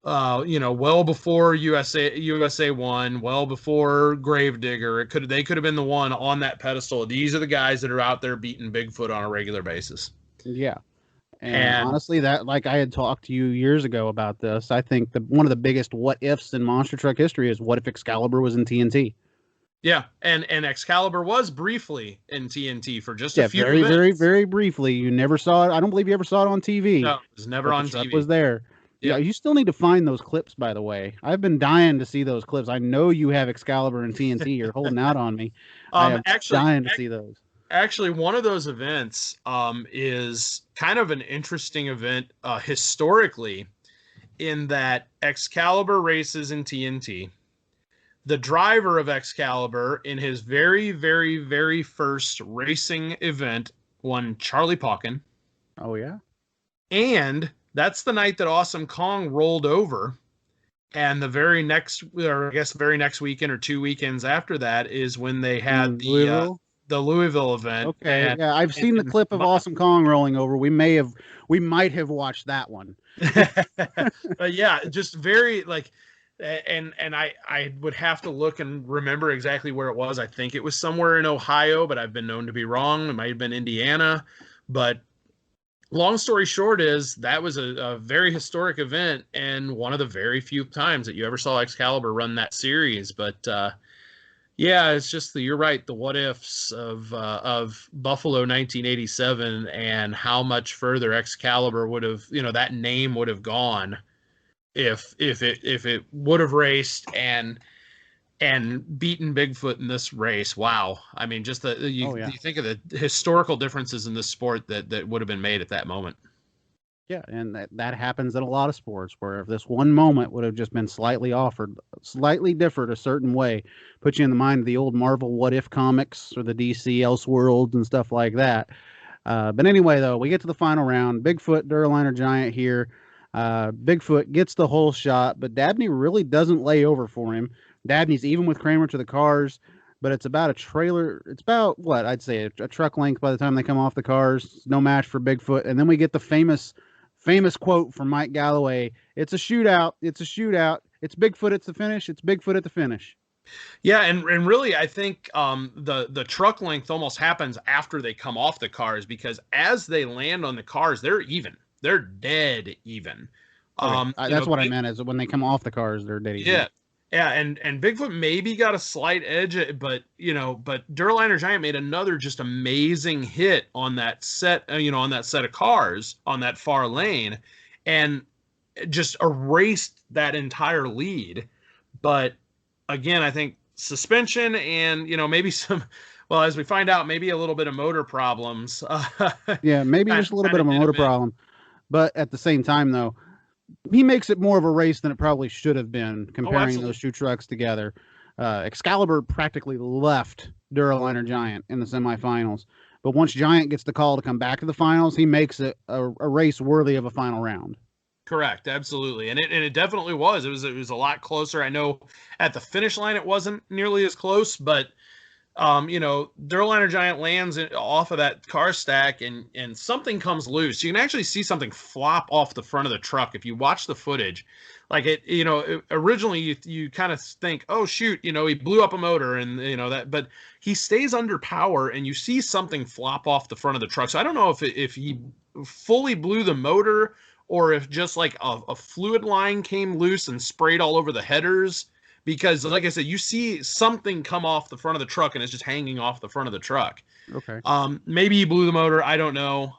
Well before USA 1, well before Gravedigger. They could have been the one on that pedestal. These are the guys that are out there beating Bigfoot on a regular basis. Yeah. And honestly, that, like I had talked to you years ago about this, I think one of the biggest what ifs in monster truck history is what if Excalibur was in TNT? Yeah, and Excalibur was briefly in TNT for just a few very, minutes. very, very briefly. You never saw it. I don't believe you ever saw it on TV. No, it was never on TV. It was there. Yeah, you still need to find those clips, by the way. I've been dying to see those clips. I know you have Excalibur and TNT. You're holding out on me. I'm dying to see those. Actually, one of those events is kind of an interesting event historically, in that Excalibur races in TNT. The driver of Excalibur, in his very, very, very first racing event, won Charlie Pauken. Oh, yeah? And that's the night that Awesome Kong rolled over. And the very next weekend or 2 weekends after that is when they had the Louisville event. Okay, yeah, I've seen the clip of Awesome Kong rolling over. We might have watched that one. Yeah, just very and I would have to look and remember exactly where it was. I think it was somewhere in Ohio, but I've been known to be wrong. It might have been Indiana, but long story short is that was a very historic event and one of the very few times that you ever saw Excalibur run that series. But yeah, it's just you're right. The what ifs of Buffalo 1987 and how much further Excalibur would have, that name would have gone if it would have raced and beaten Bigfoot in this race. Wow. I mean, just you think of the historical differences in this sport that would have been made at that moment. Yeah, and that happens in a lot of sports where if this one moment would have just been slightly different a certain way, put you in the mind of the old Marvel What If comics or the DC Elseworlds and stuff like that. But anyway, though, we get to the final round. Bigfoot, Duraliner Giant here. Bigfoot gets the whole shot, but Dabney really doesn't lay over for him. Dabney's even with Kramer to the cars. but it's about a trailer. It's about what I'd say a truck length by the time they come off the cars. No match for Bigfoot. And then we get the famous quote from Mike Galloway. It's a shootout. It's a shootout. It's Bigfoot at the finish. It's Bigfoot at the finish. Yeah, and really, I think the truck length almost happens after they come off the cars, because as they land on the cars, they're even. They're dead even. Okay. That's what I meant is when they come off the cars, they're dead even. Yeah. Yeah, and Bigfoot maybe got a slight edge, but Durliner Giant made another just amazing hit on that set, on that set of cars on that far lane, and just erased that entire lead. But again, I think suspension and maybe some, well, as we find out, maybe a little bit of motor problems. Yeah, maybe just a little bit of a motor problem, but at the same time, though, he makes it more of a race than it probably should have been comparing those two trucks together. Excalibur practically left Duraliner Giant in the semifinals, but once Giant gets the call to come back to the finals, he makes it a race worthy of a final round. Correct, absolutely, and it definitely was. It was a lot closer. I know at the finish line it wasn't nearly as close, but Duraliner Giant lands off of that car stack, and something comes loose. You can actually see something flop off the front of the truck if you watch the footage. Like originally you kind of think, oh shoot, he blew up a motor, and that, but he stays under power, and you see something flop off the front of the truck. So I don't know if he fully blew the motor, or if just like a fluid line came loose and sprayed all over the headers. Because, like I said, you see something come off the front of the truck, and it's just hanging off the front of the truck. Okay. Maybe he blew the motor. I don't know.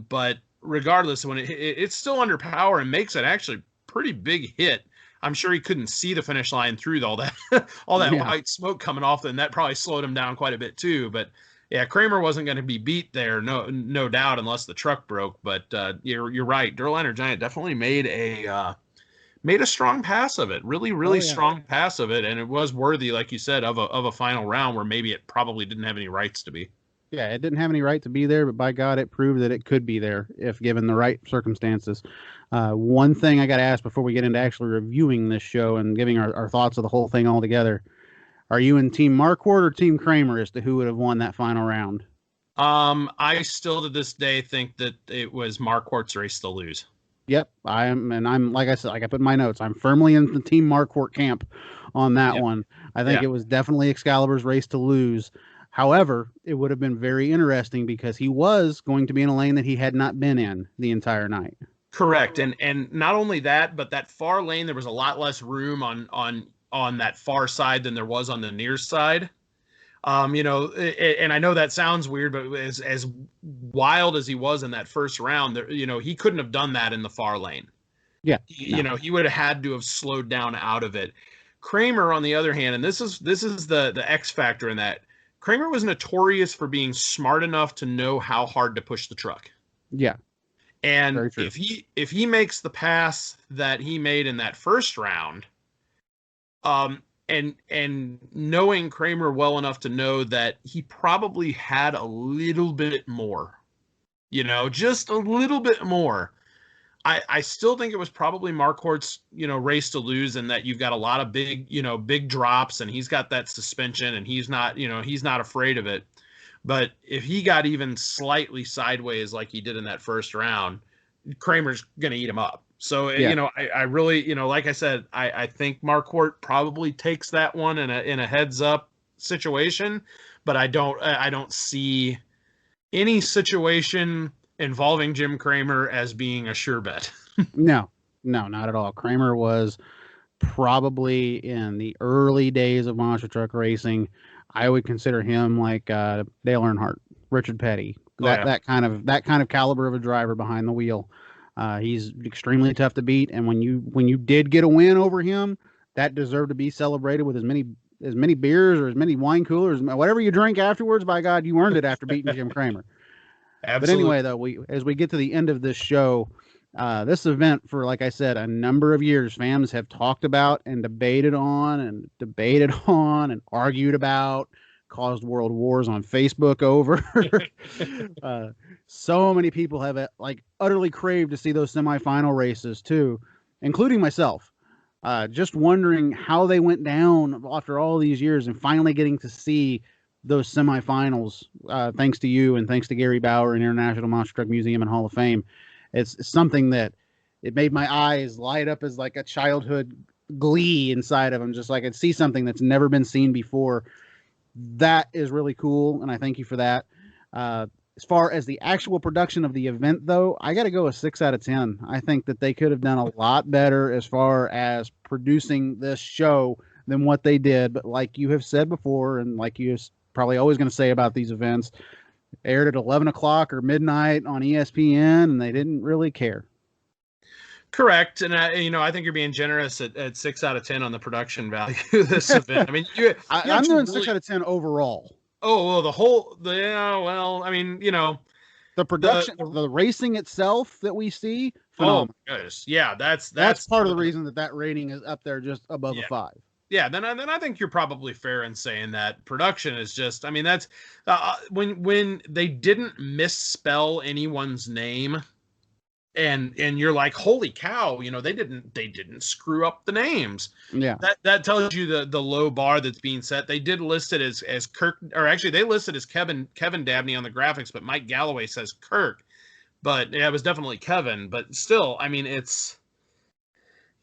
But regardless, when it's still under power and makes it actually pretty big hit. I'm sure he couldn't see the finish line through all that white smoke coming off, and that probably slowed him down quite a bit too. But yeah, Kramer wasn't going to be beat there, no doubt, unless the truck broke. But you're right. Durliner Giant definitely made a strong pass of it, really strong pass of it, and it was worthy, like you said, of a final round where maybe it probably didn't have any rights to be. Yeah, it didn't have any right to be there, but by God, it proved that it could be there if given the right circumstances. One thing I got to ask before we get into actually reviewing this show and giving our thoughts of the whole thing all together: are you in Team Marquardt or Team Kramer as to who would have won that final round? I still to this day think that it was Marquardt's race to lose. Yep, I'm like I said, like I put in my notes, I'm firmly in the Team Marquardt camp on that one. I think it was definitely Excalibur's race to lose. However, it would have been very interesting because he was going to be in a lane that he had not been in the entire night. Correct, and not only that, but that far lane, there was a lot less room on that far side than there was on the near side. And I know that sounds weird, but as wild as he was in that first round, he couldn't have done that in the far lane. Yeah, he would have had to have slowed down out of it. Kramer, on the other hand, and this is the X factor in that, Kramer was notorious for being smart enough to know how hard to push the truck. Yeah, and if he makes the pass that he made in that first round, and knowing Kramer well enough to know that he probably had a little bit more, just a little bit more. I still think it was probably Marquardt's, race to lose, and that you've got a lot of big drops, and he's got that suspension, and he's not afraid of it. But if he got even slightly sideways like he did in that first round, Kramer's going to eat him up. So, I really, like I said, I think Marquardt probably takes that one in a heads up situation, but I don't see any situation involving Jim Kramer as being a sure bet. No, not at all. Kramer was probably in the early days of monster truck racing. I would consider him like Dale Earnhardt, Richard Petty, that kind of caliber of a driver behind the wheel. He's extremely tough to beat, and when you did get a win over him, that deserved to be celebrated with as many beers or as many wine coolers, whatever you drink afterwards. By God, you earned it after beating Jim Kramer. Absolutely. But anyway, though, as we get to the end of this show, this event, for like I said, a number of years, fans have talked about and debated on and argued about, caused world wars on Facebook over. So many people have utterly craved to see those semifinal races too, including myself. Just wondering how they went down after all these years and finally getting to see those semifinals, thanks to you and thanks to Gary Bauer and International Monster Truck Museum and Hall of Fame. It's something that it made my eyes light up as like a childhood glee inside of them. Just like I'd see something that's never been seen before. That is really cool, and I thank you for that. As far as the actual production of the event, though, I got to go a 6 out of 10. I think that they could have done a lot better as far as producing this show than what they did. But like you have said before, and like you're probably always going to say about these events, aired at 11 o'clock or midnight on ESPN, and they didn't really care. Correct, and I think you're being generous at 6 out of 10 on the production value of this event. I mean, I'm doing 6 out of 10 overall. Oh, well, yeah. Well, I mean, the production, the racing itself that we see, phenomenal. Oh, goodness. Yeah, that's part of the reason that rating is up there just above a 5. Yeah, then I think you're probably fair in saying that production is just. I mean, that's when they didn't misspell anyone's name. And you're like, holy cow, they didn't screw up the names. Yeah. That tells you the low bar that's being set. They did list it as Kirk, or actually they listed as Kevin Dabney on the graphics, but Mike Galloway says Kirk. But yeah, it was definitely Kevin. But still, I mean, this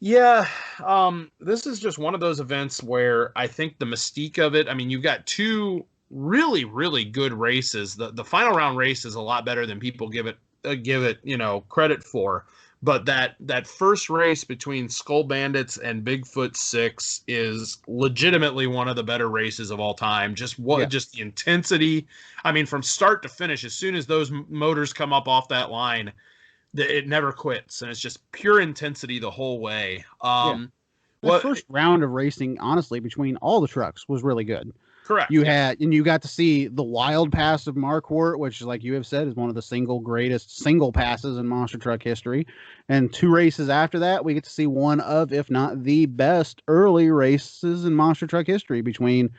is just one of those events where I think the mystique of it, I mean, you've got two really, really good races. The final round race is a lot better than people give it credit for, but that first race between Skull Bandits and Bigfoot 6 is legitimately one of the better races of all time. Just the intensity. I mean, from start to finish, as soon as those motors come up off that line, it never quits, and it's just pure intensity the whole way. The first round of racing, honestly, between all the trucks was really good. Correct. You got to see the wild pass of Marquardt, which, like you have said, is one of the greatest single passes in monster truck history. And 2 races after that, we get to see one of, if not the best early races in monster truck history between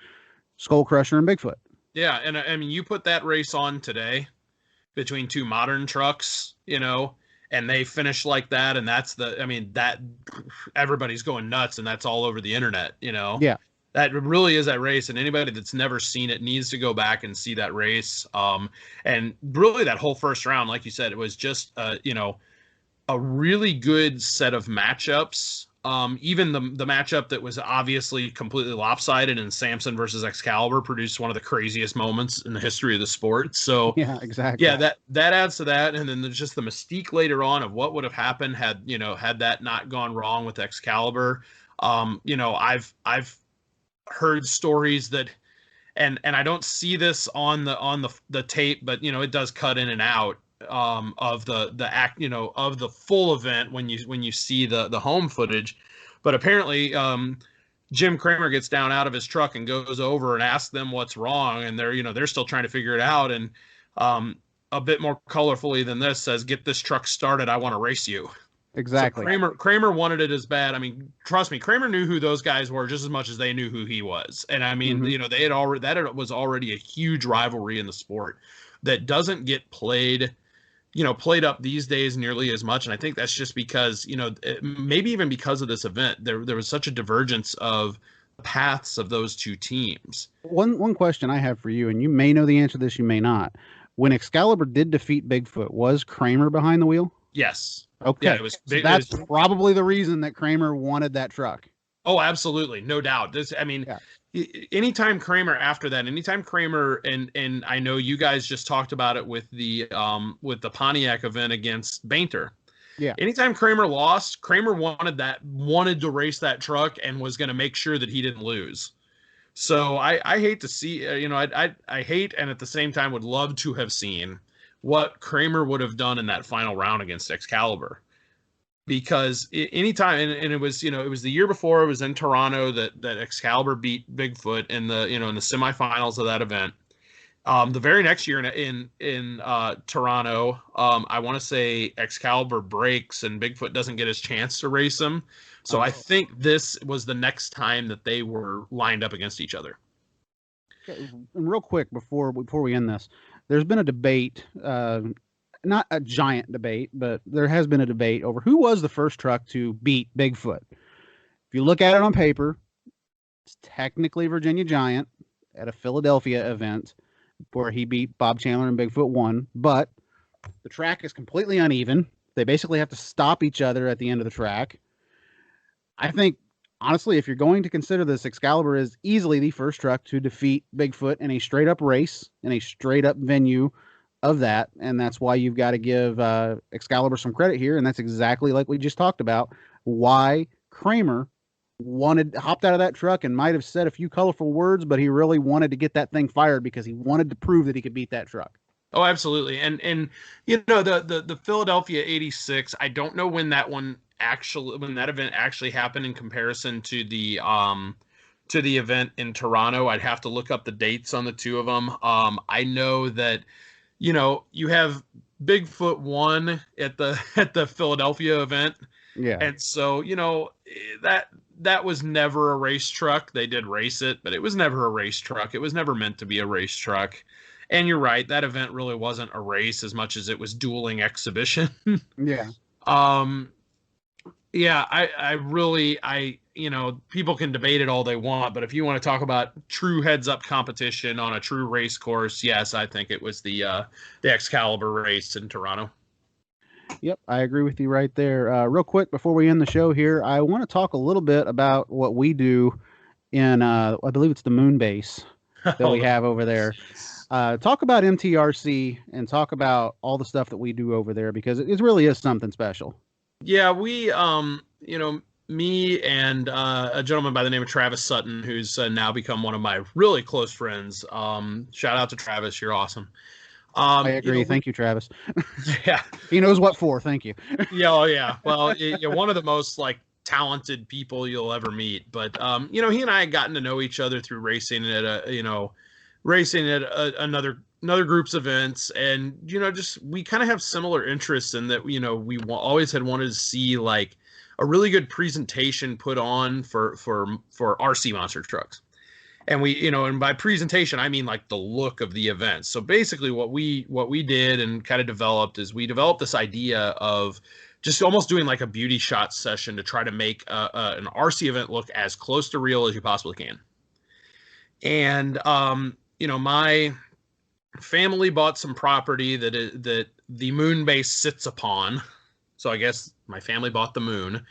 Skull Crusher and Bigfoot. Yeah, and I mean, you put that race on today between 2 modern trucks, and they finish like that, and that everybody's going nuts, and that's all over the internet, Yeah. That really is that race, and anybody that's never seen it needs to go back and see that race. And really, that whole first round, like you said, it was just a really good set of matchups. Even the matchup that was obviously completely lopsided in Samson versus Excalibur produced one of the craziest moments in the history of the sport. So yeah, exactly. Yeah, that adds to that, and then there's just the mystique later on of what would have happened had that not gone wrong with Excalibur. I've heard stories that, and I don't see this on the tape, but it does cut in and out of the act, of the full event when you see the home footage. But apparently Jim Kramer gets down out of his truck and goes over and asks them what's wrong, and they're still trying to figure it out. And a bit more colorfully than this says, "Get this truck started, I want to race you." Exactly. So Kramer wanted it as bad. I mean, trust me, Kramer knew who those guys were just as much as they knew who he was. And I mean, they had already, that was already a huge rivalry in the sport that doesn't get played up these days nearly as much. And I think that's just because, maybe even because of this event, there was such a divergence of paths of those two teams. One question I have for you, and you may know the answer to this, you may not. When Excalibur did defeat Bigfoot, was Kramer behind the wheel? Yes. Okay. Yeah, that's probably the reason that Kramer wanted that truck. Oh, absolutely. No doubt. Anytime Kramer and I know you guys just talked about it with the Pontiac event against Bainter. Yeah. Anytime Kramer lost, Kramer wanted to race that truck and was going to make sure that he didn't lose. So I hate to see, I hate, and at the same time would love to have seen what Kramer would have done in that final round against Excalibur, because anytime, and it was, it was the year before, it was in Toronto that Excalibur beat Bigfoot in the semifinals of that event. The very next year in Toronto, I want to say Excalibur breaks and Bigfoot doesn't get his chance to race him. So I think this was the next time that they were lined up against each other. And real quick, before we end this, there's been a debate, not a giant debate, but there has been a debate over who was the first truck to beat Bigfoot. If you look at it on paper, it's technically Virginia Giant at a Philadelphia event where he beat Bob Chandler and Bigfoot 1, but the track is completely uneven. They basically have to stop each other at the end of the track. I think, honestly, if you're going to consider this, Excalibur is easily the first truck to defeat Bigfoot in a straight up race, in a straight up venue of that. And that's why you've got to give Excalibur some credit here. And that's exactly like we just talked about why Kramer hopped out of that truck and might have said a few colorful words, but he really wanted to get that thing fired because he wanted to prove that he could beat that truck. Oh, absolutely. And you know, the Philadelphia 86, I don't know when that event actually happened in comparison to the event in Toronto. I'd have to look up the dates on the two of them. I know that, you know, you have Bigfoot 1 at the Philadelphia event. Yeah. And so, you know, that was never a race truck. They did race it, but it was never a race truck. It was never meant to be a race truck. And you're right, that event really wasn't a race as much as it was dueling exhibition. Yeah. Yeah, I you know, people can debate it all they want, but if you want to talk about true heads-up competition on a true race course, yes, I think it was the Excalibur race in Toronto. Yep, I agree with you right there. Real quick, before we end the show here, I want to talk a little bit about what we do in, I believe it's the moon base that we have over there. Talk about MTRC and talk about all the stuff that we do over there, because it really is something special. Yeah, we, you know, me and a gentleman by the name of Travis Sutton, who's now become one of my really close friends. Shout out to Travis, you're awesome. I agree. You know, thank you, Travis. Yeah, he knows what for. Thank you. Yeah, oh yeah. Well, you're one of the most like talented people you'll ever meet. But you know, he and I had gotten to know each other through racing at another group's events, and you know, just we kind of have similar interests in that. You know, we always had wanted to see like a really good presentation put on for RC monster trucks. And we, you know, and by presentation, I mean like the look of the event. So basically what we did and kind of developed is we developed this idea of just almost doing like a beauty shot session to try to make an RC event look as close to real as you possibly can. And, you know, my family bought some property that the moon base sits upon. So I guess my family bought the moon.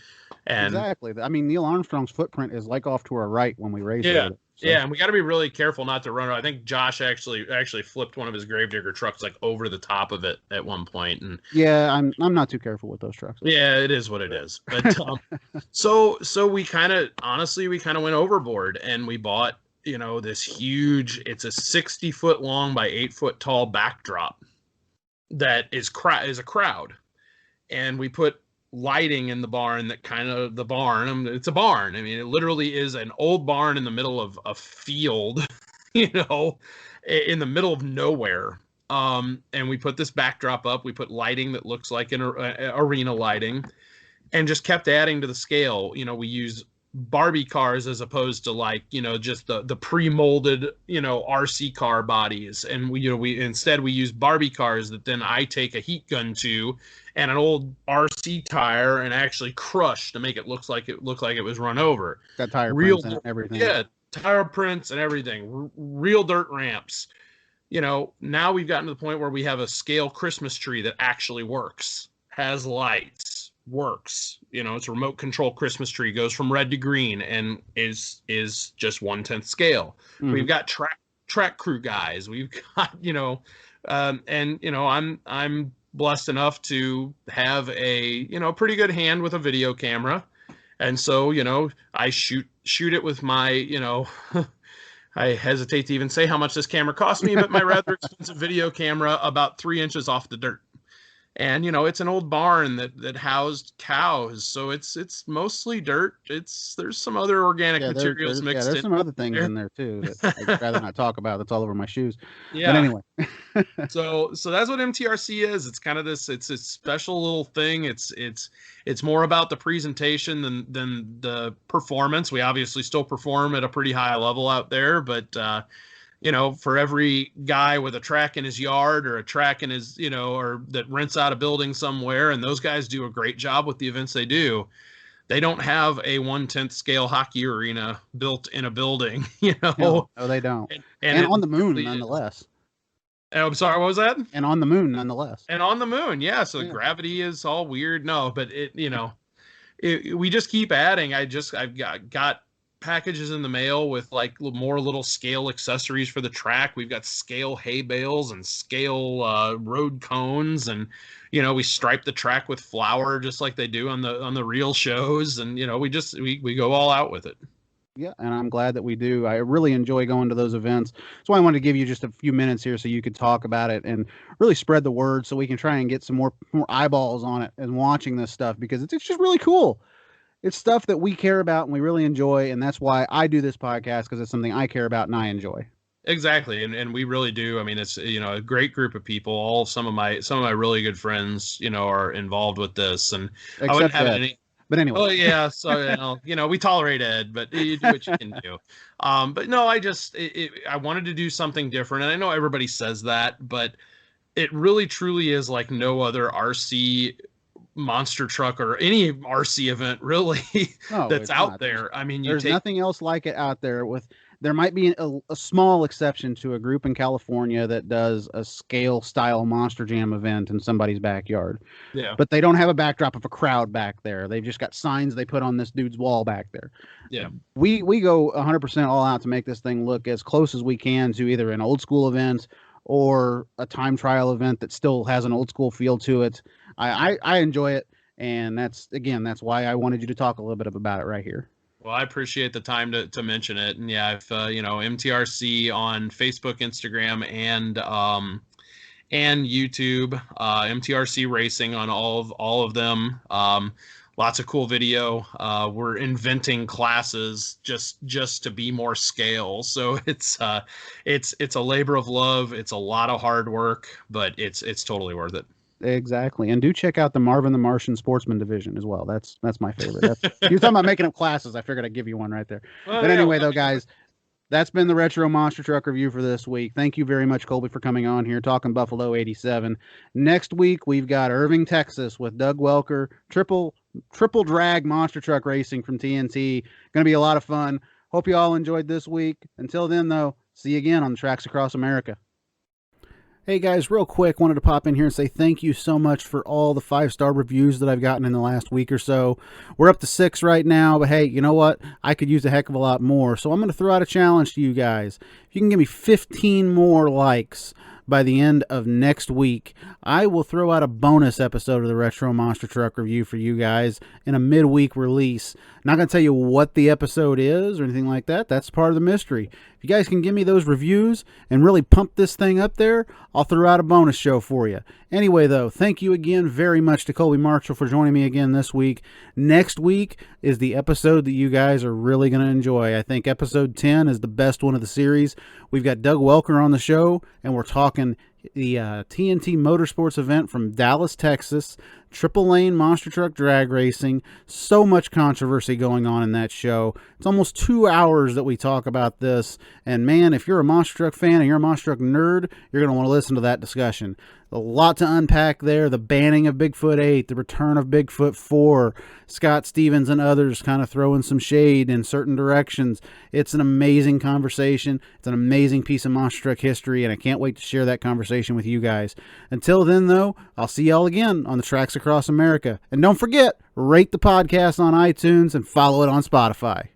And exactly. I mean, Neil Armstrong's footprint is like off to our right when we race it. So. Yeah, and we got to be really careful not to run. I think Josh actually flipped one of his Gravedigger trucks like over the top of it at one point. And yeah, I'm not too careful with those trucks. Yeah, it is what it is. But so we kind of went overboard, and we bought, you know, this huge. It's a 60-foot long by 8-foot tall backdrop that is a crowd, and we put lighting in the barn that kind of the barn. It's a barn. I mean, it literally is an old barn in the middle of a field, you know, in the middle of nowhere. And we put this backdrop up. We put lighting that looks like an arena lighting, and just kept adding to the scale. You know, we use Barbie cars as opposed to like, you know, just the pre-molded, you know, RC car bodies. And we instead use Barbie cars that then I take a heat gun to and an old RC tire and actually crush to make it look like it was run over. Got tire prints and everything. Yeah, tire prints and everything. Real dirt ramps. You know, now we've gotten to the point where we have a scale Christmas tree that actually works, has lights, works. You know, it's a remote control Christmas tree, goes from red to green, and is just 1/10 scale. Mm-hmm. We've got track crew guys. We've got, you know, and you know, I'm blessed enough to have a, you know, pretty good hand with a video camera, and so, you know, I shoot it with my, you know, I hesitate to even say how much this camera cost me, but my rather expensive video camera about 3 inches off the dirt. And, you know, it's an old barn that housed cows, so it's mostly dirt. There's some other organic materials mixed in. Yeah, there's some other things in there too that I'd rather not talk about. That's all over my shoes. Yeah. But anyway. So that's what MTRC is. It's kind of this. It's a special little thing. It's more about the presentation than the performance. We obviously still perform at a pretty high level out there, but you know, for every guy with a track in his yard or a track in his, you know, or that rents out a building somewhere, and those guys do a great job with the events they do, They don't have a 1/10 scale hockey arena built in a building, you know. No, they don't. And And it on the moon, really is. nonetheless. Oh, I'm sorry, what was that? And on the moon, nonetheless. And on the moon, yeah. So Yeah. gravity is all weird. No, but we just keep adding. I've got packages in the mail with like more little scale accessories for the track. We've got scale hay bales and scale road cones, and we stripe the track with flour just like they do on the real shows, and we go all out with it. Yeah, and I'm glad that we do. I really enjoy going to those events. That's why I wanted to give you just a few minutes here so you could talk about it and really spread the word so we can try and get some more eyeballs on it and watching this stuff, because it's just really cool. It's stuff that we care about and we really enjoy, and that's why I do this podcast, because it's something I care about and I enjoy. Exactly, and we really do. I mean, it's a great group of people. All some of my really good friends, are involved with this, and I wouldn't Except have Ed. any. But anyway. Oh yeah, so we tolerate Ed, but you do what you can do. But no, I wanted to do something different, and I know everybody says that, but it really truly is like no other RC monster truck or any RC event really No, that's it's out not. there. I mean, There's nothing else like it out there. There might be a small exception to a group in California that does a scale style Monster Jam event in somebody's backyard. Yeah. But they don't have a backdrop of a crowd back there. They've just got signs they put on this dude's wall back there. Yeah. We go 100% all out to make this thing look as close as we can to either an old school event or a time trial event that still has an old school feel to it. I enjoy it, and that's why I wanted you to talk a little bit about it right here. Well, I appreciate the time to mention it, and yeah, if MTRC on Facebook, Instagram, and YouTube, MTRC Racing on all of them. Lots of cool video. We're inventing classes just to be more scale. So it's a labor of love. It's a lot of hard work, but it's totally worth it. Exactly, and do check out the Marvin the Martian Sportsman division as well. That's my favorite. You're talking about making up classes. I figured I'd give you one right there. Well, but anyway, though, guys, that's been the Retro Monster Truck review for this week. Thank you very much, Colby, for coming on here talking Buffalo '87. Next week we've got Irving, Texas, with Doug Welker, triple drag monster truck racing from TNT. Going to be a lot of fun. Hope you all enjoyed this week. Until then, though, see you again on the tracks across America. Hey guys, real quick, wanted to pop in here and say thank you so much for all the 5-star reviews that I've gotten in the last week or so. We're up to 6 right now, but hey, you know what? I could use a heck of a lot more, so I'm going to throw out a challenge to you guys. If you can give me 15 more likes by the end of next week, I will throw out a bonus episode of the Retro Monster Truck review for you guys in a midweek release. Not going to tell you what the episode is or anything like that. That's part of the mystery. If you guys can give me those reviews and really pump this thing up there, I'll throw out a bonus show for you. Anyway, though, thank you again very much to Colby Marshall for joining me again this week. Next week is the episode that you guys are really going to enjoy. I think episode 10 is the best one of the series. We've got Doug Welker on the show, and we're talking the TNT Motorsports event from Dallas, Texas, triple lane monster truck drag racing. So much controversy going on in that show. It's almost 2 hours that we talk about this, and man, if you're a monster truck fan and you're a monster truck nerd, you're going to want to listen to that discussion. A lot to unpack there. The banning of Bigfoot 8, the return of Bigfoot 4, Scott Stevens and others kind of throwing some shade in certain directions. It's an amazing conversation. It's an amazing piece of monster truck history, and I can't wait to share that conversation with you guys. Until then, though, I'll see y'all again on the tracks across America. And don't forget, rate the podcast on iTunes and follow it on Spotify.